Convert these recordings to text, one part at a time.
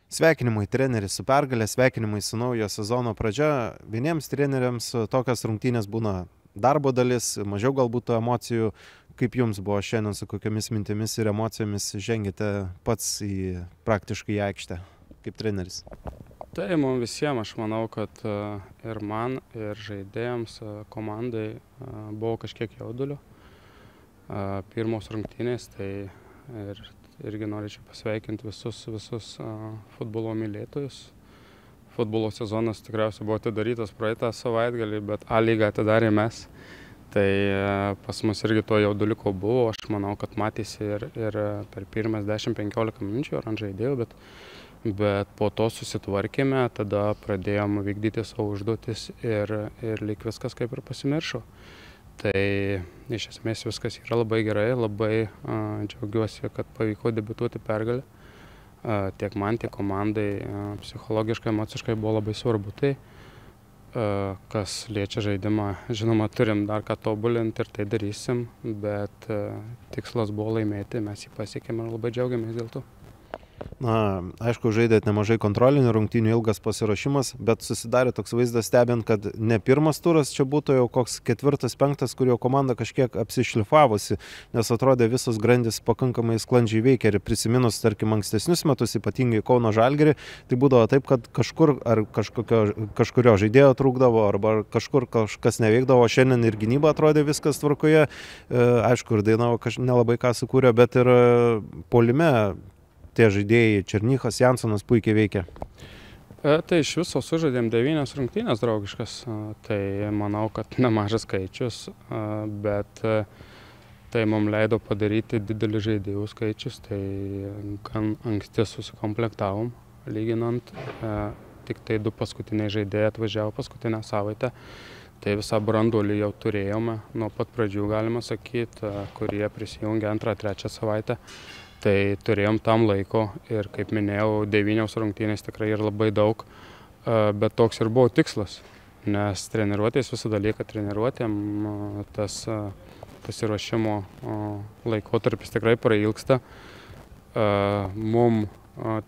Sveikinimai treneris su pergalė, sveikinimai su naujo sezono pradžia. Vieniems treneriams tokios rungtynės būna darbo dalis, mažiau galbūt tų emocijų. Kaip jums buvo šiandien, su kokiamis mintimis ir emocijomis žengėte pats praktiškai į aikštę kaip treneris? Tai mums visiems, aš manau, kad ir man, ir žaidėjams, komandai buvo kažkiek jaudulio. Pirmos rungtynės, tai irgi norėčiau pasveikinti visus futbolo mylėtojus. Futbolo sezonas tikriausiai buvo atidarytas praeitą savaitgalį, bet A lygą atidarė mes. Tai pas mus irgi to jauduliko buvo, aš manau, kad matėsi ir per pirmas 10-15 minučių ar ant žaidėjų, bet po to susitvarkėme, tada pradėjom vykdyti savo užduotis ir lyg viskas kaip ir pasimiršo. Tai iš esmės viskas yra labai gerai, labai džiaugiuosi, kad pavyko debiutuoti pergalę. Tiek man, tiek komandai psichologiškai, emociškai buvo labai svarbu. Tai kas liečia žaidimą, žinoma, turim dar ką tobulinti ir tai darysim, bet tikslas buvo laimėti, mes jį pasiekėme ir labai džiaugiamės dėl to. Na, aišku, žaidėt nemažai kontrolinių rungtynių, ilgas pasiruošimas, bet susidarė toks vaizdas stebint, kad ne pirmas turas čia būtų jau koks 4-5, kur jau komanda kažkiek apsišlifavusi, nes atrodė visos grandys pakankamai sklandžiai veikia ir prisiminus, tarkim, ankstesnius metus, ypatingai Kauno Žalgirį, tai būdavo taip, kad kažkur ar kažkurio žaidėjo trūkdavo arba kažkur kažkas neveikdavo, šiandien ir gynyba atrodė viskas tvarkoje, aišku, ir Dainava nelabai ką sukūrė, bet ir puolime tie žaidėjai Černychas, Jansonas puikiai veikia. Tai iš viso sužaidėm 9 rungtynės draugiškas, tai manau, kad nemažas skaičius, bet tai mums leido padaryti didelį žaidėjų skaičius, tai gan anksti susikomplektavom, lyginant, tik tai 2 paskutiniai žaidėjai atvažiavo paskutinę savaitę, tai visą branduolį jau turėjome nuo pat pradžių, galima sakyti, kurie prisijungė 2-3 savaitę. Tai turėjom tam laiko ir, kaip minėjau, 9 rungtynės tikrai ir labai daug, bet toks ir buvo tikslas, nes treniruotės visada lieka treniruotėm, tas pasiruošimo laikotarpis tikrai prailgsta. Mums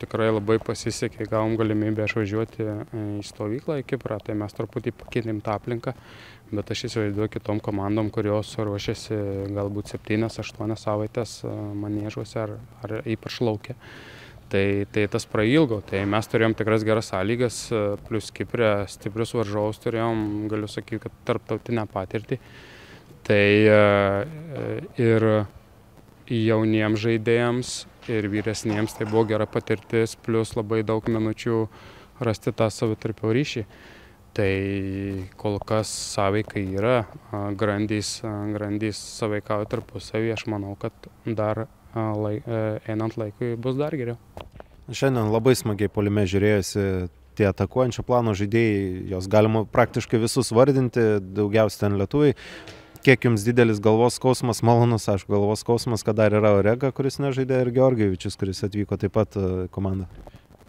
tikrai labai pasisekė, gavom galimybę išvažiuoti į stovyklą į Kiprą, tai mes truputį pakeitėm tą aplinką, bet aš įsivaizduoju kitom komandom, kurios ruošiasi galbūt 7-8 savaitės maniežuose ar ypač lauke. Tai tas prailgo, tai mes turėjom tikras geras sąlygas, plus Kiprė stiprius varžovus turėjom, galiu sakyti, kad tarptautinę patirtį. Tai ir jauniems žaidėjams ir vyresniems tai buvo gera patirtis, plus labai daug minučių rasti tą savitarpio ryšį. Tai kol kas sąveikai yra, grandys sąveikauja tarpusavy, aš manau, kad dar einant laikui bus dar geriau. Šiandien labai smagiai puolime žiūrėjosi tie atakuojančio plano žaidėjai, jos galima praktiškai visus vardinti, daugiausiai ten lietuviai. Kiek jums didelis galvos skausmas, malonus, aišku, galvos skausmas, kad dar yra Orega, kuris nežaidė, ir Georgijevičius, kuris atvyko taip pat komandą?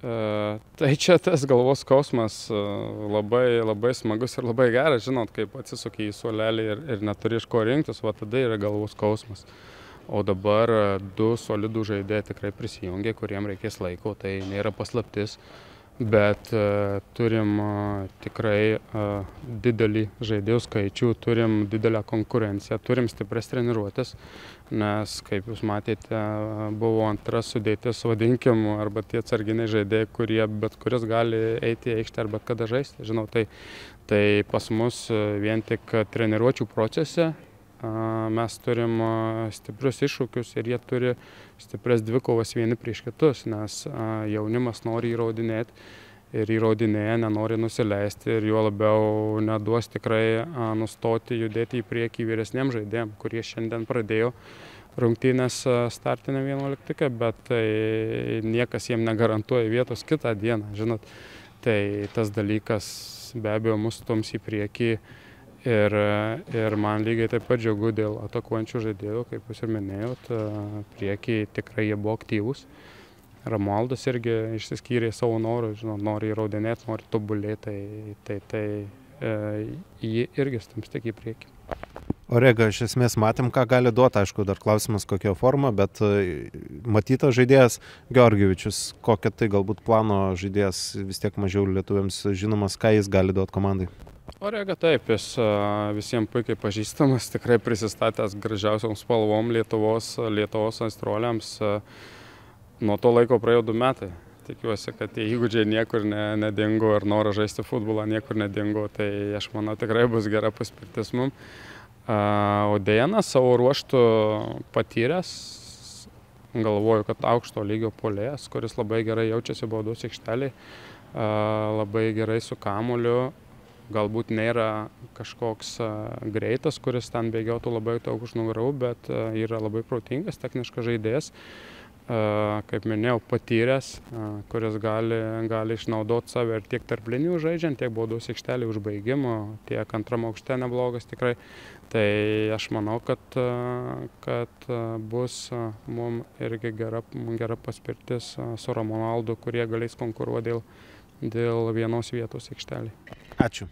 Tai čia tas galvos skausmas labai smagus ir labai geras, žinot, kaip atsisuki į suolelį ir neturi iš ko rinktis, va tada yra galvos skausmas. O dabar 2 solidų žaidėjai tikrai prisijungė, kuriem reikės laiko, tai nėra paslaptis. Bet turim tikrai didelį žaidėjų skaičių, turim didelę konkurenciją, turim stiprias treniruotės, nes, kaip jūs matėte, buvo antras sudėtis, vadinkim, arba tie atsarginiai žaidėjai, kurie bet kuris gali eiti į aikštę ar bet kada žaisti. Žinau, tai pas mus vien tik treniruočių procese mes turim stiprius iššūkius ir jie turi stiprias dvikovas vieni prieš kitus, nes jaunimas nori įrodinėti ir įrodinėja, nenori nusileisti ir juo labiau neduos tikrai nustoti judėti į priekį vyresniems žaidėjams, kurie šiandien pradėjo rungtynės startinę 11, bet tai niekas jiems negarantuoja vietos kitą dieną, žinot. Tai tas dalykas be abejo mus stums į priekį. Ir man lygiai taip pat džiaugu dėl atakuojančių žaidėjų, kaip jūs ir minėjot, priekį tikrai jie buvo aktyvūs. Romualdas irgi išsiskyrė savo norų, žinot, nori įrodinėti, nori tobulėti, tai jį irgi stums tik į priekį. Orega, iš esmės matėm, ką gali duoti, aišku, dar klausimas kokia forma, bet matytas žaidėjas Georgievičius, kokia tai galbūt plano žaidėjas, vis tiek mažiau lietuviams žinomas, ką jis gali duoti komandai. Orega taip, jis visiems puikiai pažįstamas, tikrai prisistatęs gražiausiom spalvom Lietuvos aistruoliams. Nuo to laiko praėjo 2 metai. Tikiuosi, kad tie įgūdžiai niekur nedingo ir noras žaisti futbolą niekur nedingo, tai aš manau tikrai bus gera paspirtis mums. O Dejanas savo ruoštų patyręs, galvoju, kad aukšto lygio puolėjas, kuris labai gerai jaučiasi baudos aikštelėje, labai gerai su kamuoliu, galbūt nėra kažkoks greitas, kuris ten bėgiotų labai daug už nugarų, bet yra labai protingas, techniškas žaidėjas, kaip minėjau, patyręs, kuris gali išnaudoti save ir tiek tarp linijų žaidžiant, tiek baudos aikštelė užbaigimo, tiek antram aukšte neblogas tikrai. Tai aš manau, kad bus mums irgi gera paspirtis su Romualdu, kurie galės konkuruoti dėl vienos vietos aikštelėje. Ačiū.